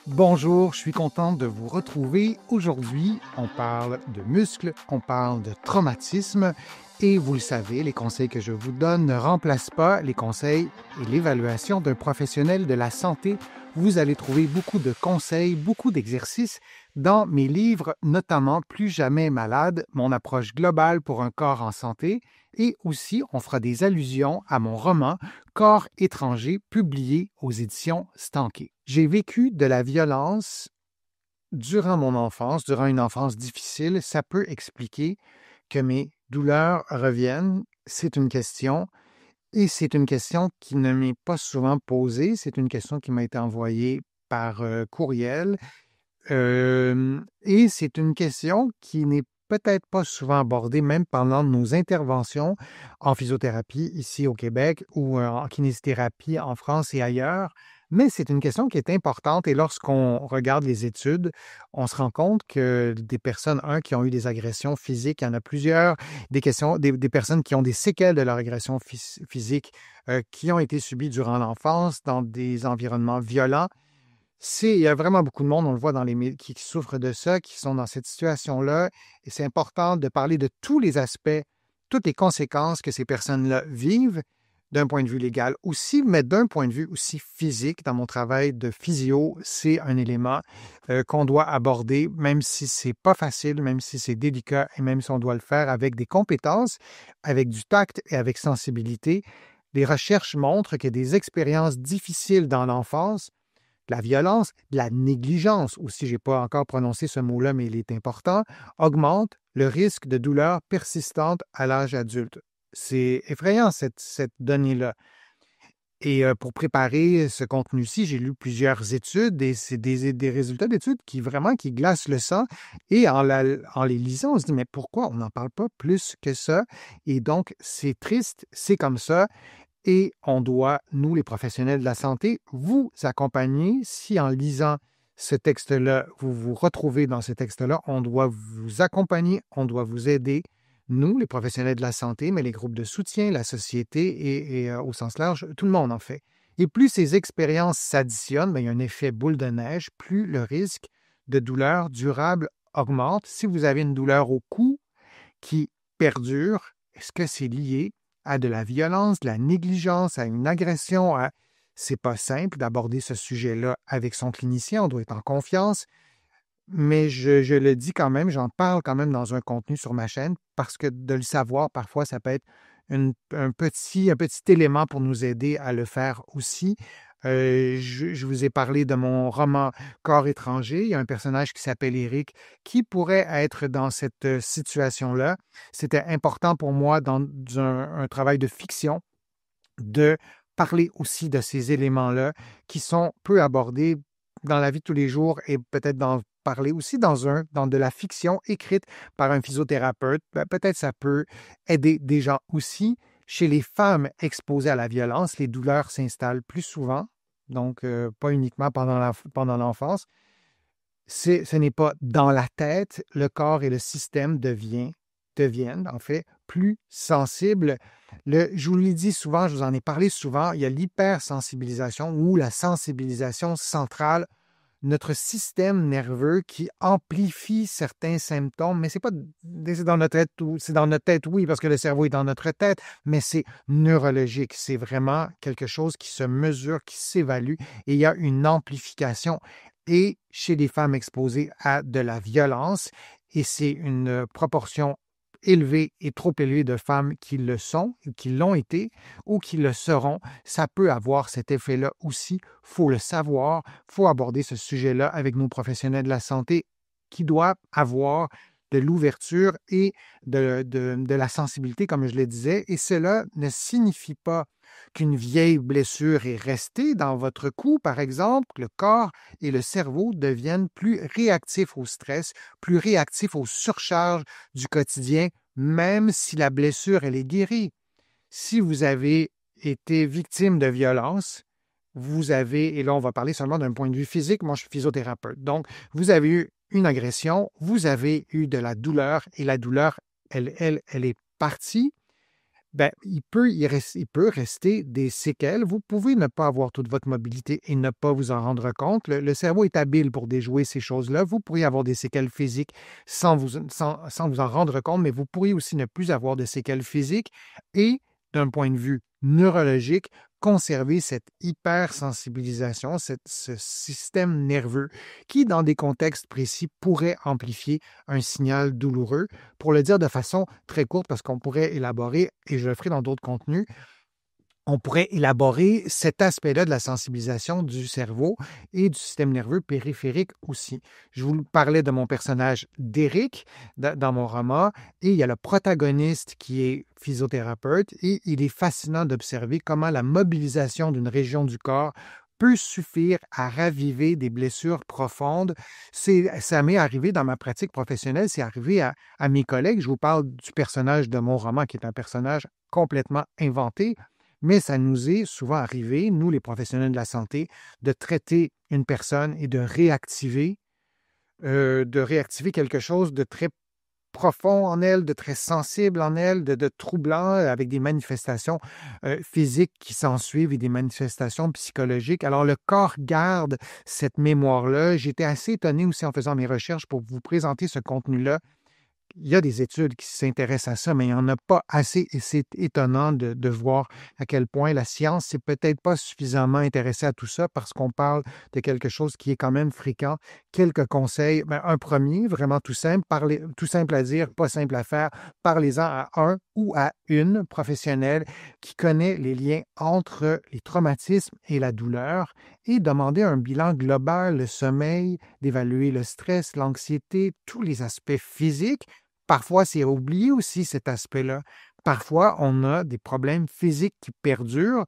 Bonjour, je suis contente de vous retrouver. Aujourd'hui, on parle de muscles, on parle de traumatisme et vous le savez, les conseils que je vous donne ne remplacent pas les conseils et l'évaluation d'un professionnel de la santé. Vous allez trouver beaucoup de conseils, beaucoup d'exercices dans mes livres, notamment Plus jamais malade, mon approche globale pour un corps en santé, et aussi on fera des allusions à mon roman Corps étranger, publié aux éditions Stanké. J'ai vécu de la violence durant mon enfance, durant une enfance difficile. Ça peut expliquer que mes douleurs reviennent. C'est une question, et c'est une question qui ne m'est pas souvent posée. C'est une question qui m'a été envoyée par courriel. Et c'est une question qui n'est peut-être pas souvent abordée, même pendant nos interventions en physiothérapie ici au Québec ou en kinésithérapie en France et ailleurs. Mais c'est une question qui est importante et lorsqu'on regarde les études, on se rend compte que des personnes, qui ont eu des agressions physiques, il y en a plusieurs, des personnes qui ont des séquelles de leur agression physique, qui ont été subies durant l'enfance dans des environnements violents. Il y a vraiment beaucoup de monde, on le voit dans les qui souffrent de ça, qui sont dans cette situation-là. Et c'est important de parler de tous les aspects, toutes les conséquences que ces personnes-là vivent, d'un point de vue légal aussi, mais d'un point de vue aussi physique. Dans mon travail de physio, c'est un élément qu'on doit aborder, même si c'est pas facile, même si c'est délicat et même si on doit le faire avec des compétences, avec du tact et avec sensibilité. Les recherches montrent que des expériences difficiles dans l'enfance, de la violence, de la négligence, ou si je n'ai pas encore prononcé ce mot-là, mais il est important, augmente le risque de douleurs persistantes à l'âge adulte. C'est effrayant, cette donnée-là. Et pour préparer ce contenu-ci, j'ai lu plusieurs études et c'est des résultats d'études qui glacent le sang. Et en les lisant, on se dit, mais pourquoi on n'en parle pas plus que ça? Et donc, c'est triste, c'est comme ça. Et on doit, nous, les professionnels de la santé, vous accompagner. Si en lisant ce texte-là, vous vous retrouvez dans ce texte-là, on doit vous accompagner, on doit vous aider, nous, les professionnels de la santé, mais les groupes de soutien, la société et au sens large, tout le monde en fait. Et plus ces expériences s'additionnent, bien, il y a un effet boule de neige, plus le risque de douleur durable augmente. Si vous avez une douleur au cou qui perdure, est-ce que c'est lié à de la violence, de la négligence, à une agression? C'est pas simple d'aborder ce sujet-là avec son clinicien, on doit être en confiance, mais je le dis quand même, j'en parle quand même dans un contenu sur ma chaîne parce que de le savoir, parfois, ça peut être un petit élément pour nous aider à le faire aussi. Je vous ai parlé de mon roman Corps étranger. Il y a un personnage qui s'appelle Éric qui pourrait être dans cette situation-là. C'était important pour moi dans un travail de fiction de parler aussi de ces éléments-là qui sont peu abordés dans la vie de tous les jours et peut-être d'en parler aussi dans de la fiction écrite par un physiothérapeute. Peut-être ça peut aider des gens aussi. Chez les femmes exposées à la violence, les douleurs s'installent plus souvent, donc pas uniquement pendant l'enfance. Ce n'est pas dans la tête, le corps et le système deviennent en fait plus sensibles. Je vous l'ai dit souvent, je vous en ai parlé souvent, il y a l'hypersensibilisation ou la sensibilisation centrale, notre système nerveux qui amplifie certains symptômes, mais c'est dans notre tête, c'est dans notre tête, oui, parce que le cerveau est dans notre tête, mais c'est neurologique, c'est vraiment quelque chose qui se mesure, qui s'évalue, et il y a une amplification. Et chez les femmes exposées à de la violence, et c'est une proportion élevée et trop élevée de femmes qui le sont, qui l'ont été ou qui le seront, ça peut avoir cet effet-là aussi. Il faut le savoir, il faut aborder ce sujet-là avec nos professionnels de la santé qui doivent avoir de l'ouverture et de la sensibilité, comme je le disais. Et cela ne signifie pas qu'une vieille blessure est restée dans votre cou, par exemple. Le corps et le cerveau deviennent plus réactifs au stress, plus réactifs aux surcharges du quotidien, même si la blessure, elle est guérie. Si vous avez été victime de violence, vous avez, et là on va parler seulement d'un point de vue physique, moi je suis physiothérapeute, donc vous avez eu une agression, vous avez eu de la douleur, et la douleur, elle est partie, il peut rester des séquelles. Vous pouvez ne pas avoir toute votre mobilité et ne pas vous en rendre compte. Le cerveau est habile pour déjouer ces choses-là. Vous pourriez avoir des séquelles physiques sans vous en rendre compte, mais vous pourriez aussi ne plus avoir de séquelles physiques et, d'un point de vue neurologique, conserver cette hypersensibilisation, ce système nerveux qui, dans des contextes précis, pourrait amplifier un signal douloureux. Pour le dire de façon très courte, parce qu'on pourrait élaborer, et je le ferai dans d'autres contenus, on pourrait élaborer cet aspect-là de la sensibilisation du cerveau et du système nerveux périphérique aussi. Je vous parlais de mon personnage d'Éric dans mon roman, et il y a le protagoniste qui est physiothérapeute, et il est fascinant d'observer comment la mobilisation d'une région du corps peut suffire à raviver des blessures profondes. Ça m'est arrivé dans ma pratique professionnelle, c'est arrivé à mes collègues. Je vous parle du personnage de mon roman, qui est un personnage complètement inventé, mais ça nous est souvent arrivé, nous les professionnels de la santé, de traiter une personne et de réactiver quelque chose de très profond en elle, de très sensible en elle, de troublant, avec des manifestations physiques qui s'ensuivent et des manifestations psychologiques. Alors, le corps garde cette mémoire-là. J'étais assez étonné aussi en faisant mes recherches pour vous présenter ce contenu-là. Il y a des études qui s'intéressent à ça, mais il n'y en a pas assez, et c'est étonnant de voir à quel point la science s'est peut-être pas suffisamment intéressée à tout ça, parce qu'on parle de quelque chose qui est quand même fréquent. Quelques conseils. Un premier, vraiment tout simple à dire, pas simple à faire. Parlez-en à un ou à une professionnelle qui connaît les liens entre les traumatismes et la douleur, et demandez un bilan global, le sommeil, d'évaluer le stress, l'anxiété, tous les aspects physiques. Parfois, c'est oublié aussi cet aspect-là. Parfois, on a des problèmes physiques qui perdurent.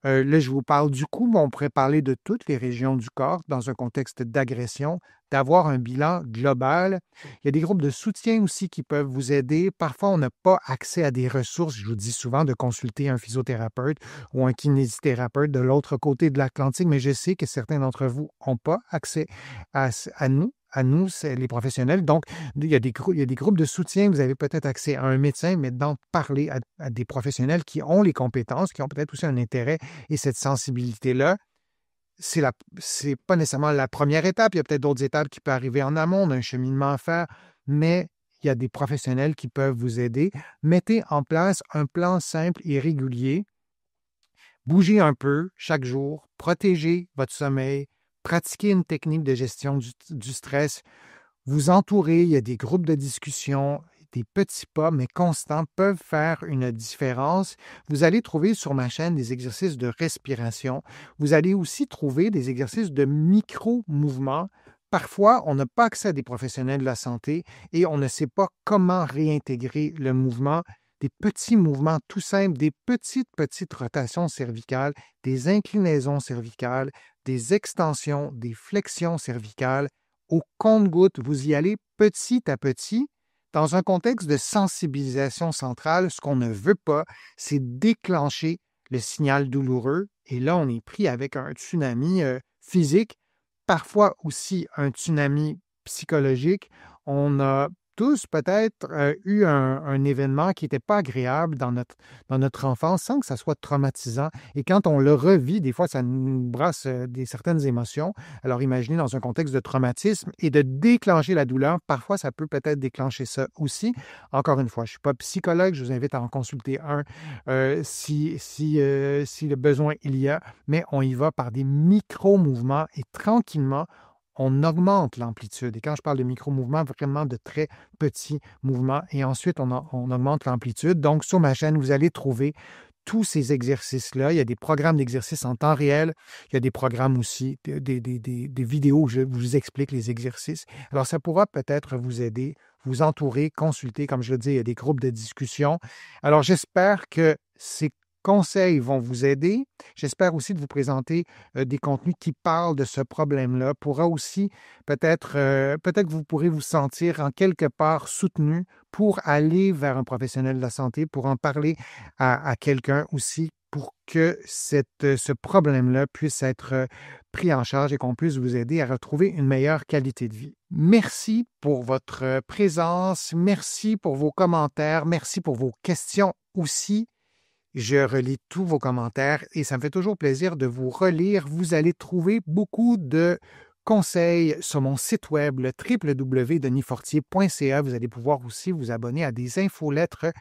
Là, je vous parle du cou, mais on pourrait parler de toutes les régions du corps dans un contexte d'agression, d'avoir un bilan global. Il y a des groupes de soutien aussi qui peuvent vous aider. Parfois, on n'a pas accès à des ressources. Je vous dis souvent de consulter un physiothérapeute ou un kinésithérapeute de l'autre côté de l'Atlantique, mais je sais que certains d'entre vous n'ont pas accès à nous. À nous, c'est les professionnels. Donc, il y a des groupes de soutien. Vous avez peut-être accès à un médecin, mais d'en parler à des professionnels qui ont les compétences, qui ont peut-être aussi un intérêt et cette sensibilité-là. C'est pas nécessairement la première étape. Il y a peut-être d'autres étapes qui peuvent arriver en amont. On a un cheminement à faire, mais il y a des professionnels qui peuvent vous aider. Mettez en place un plan simple et régulier. Bougez un peu chaque jour. Protégez votre sommeil. Pratiquez une technique de gestion du stress. Vous entourez, il y a des groupes de discussion, des petits pas, mais constants, peuvent faire une différence. Vous allez trouver sur ma chaîne des exercices de respiration. Vous allez aussi trouver des exercices de micro-mouvements. Parfois, on n'a pas accès à des professionnels de la santé et on ne sait pas comment réintégrer le mouvement. Des petits mouvements tout simples, des petites rotations cervicales, des inclinaisons cervicales, des extensions, des flexions cervicales. Au compte-gouttes, vous y allez petit à petit. Dans un contexte de sensibilisation centrale, ce qu'on ne veut pas, c'est déclencher le signal douloureux. Et là, on est pris avec un tsunami physique, parfois aussi un tsunami psychologique. On a tous peut-être eu un événement qui n'était pas agréable dans notre enfance sans que ça soit traumatisant. Et quand on le revit, des fois, ça nous brasse certaines émotions. Alors imaginez dans un contexte de traumatisme et de déclencher la douleur, parfois ça peut peut-être déclencher ça aussi. Encore une fois, je ne suis pas psychologue, je vous invite à en consulter un si le besoin il y a, mais on y va par des micro-mouvements et tranquillement, on augmente l'amplitude. Et quand je parle de micro-mouvements, vraiment de très petits mouvements. Et ensuite, on augmente l'amplitude. Donc, sur ma chaîne, vous allez trouver tous ces exercices-là. Il y a des programmes d'exercices en temps réel. Il y a des programmes aussi, des vidéos où je vous explique les exercices. Alors, ça pourra peut-être vous aider, vous entourer, consulter. Comme je le dis, il y a des groupes de discussion. Alors, j'espère que ces conseils vont vous aider. J'espère aussi de vous présenter des contenus qui parlent de ce problème-là. Pourra aussi peut-être que vous pourrez vous sentir en quelque part soutenu pour aller vers un professionnel de la santé, pour en parler à quelqu'un aussi, pour que ce problème-là puisse être pris en charge et qu'on puisse vous aider à retrouver une meilleure qualité de vie. Merci pour votre présence, merci pour vos commentaires, merci pour vos questions aussi. Je relis tous vos commentaires et ça me fait toujours plaisir de vous relire. Vous allez trouver beaucoup de conseils sur mon site web, le www.denisfortier.ca. Vous allez pouvoir aussi vous abonner à des infolettres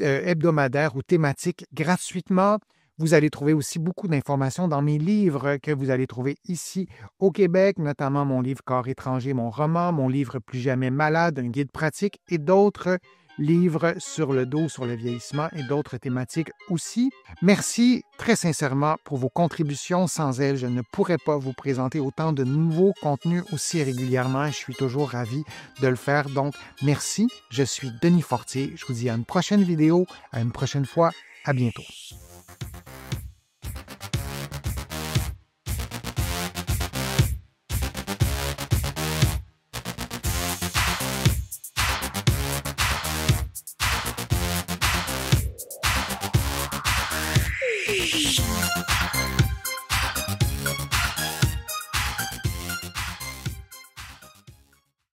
hebdomadaires ou thématiques gratuitement. Vous allez trouver aussi beaucoup d'informations dans mes livres que vous allez trouver ici au Québec, notamment mon livre Corps étranger, mon roman, mon livre Plus jamais malade, un guide pratique et d'autres livres sur le dos, sur le vieillissement et d'autres thématiques aussi. Merci très sincèrement pour vos contributions. Sans elles, je ne pourrais pas vous présenter autant de nouveaux contenus aussi régulièrement. Je suis toujours ravi de le faire. Donc, merci. Je suis Denis Fortier. Je vous dis à une prochaine vidéo, à une prochaine fois. À bientôt.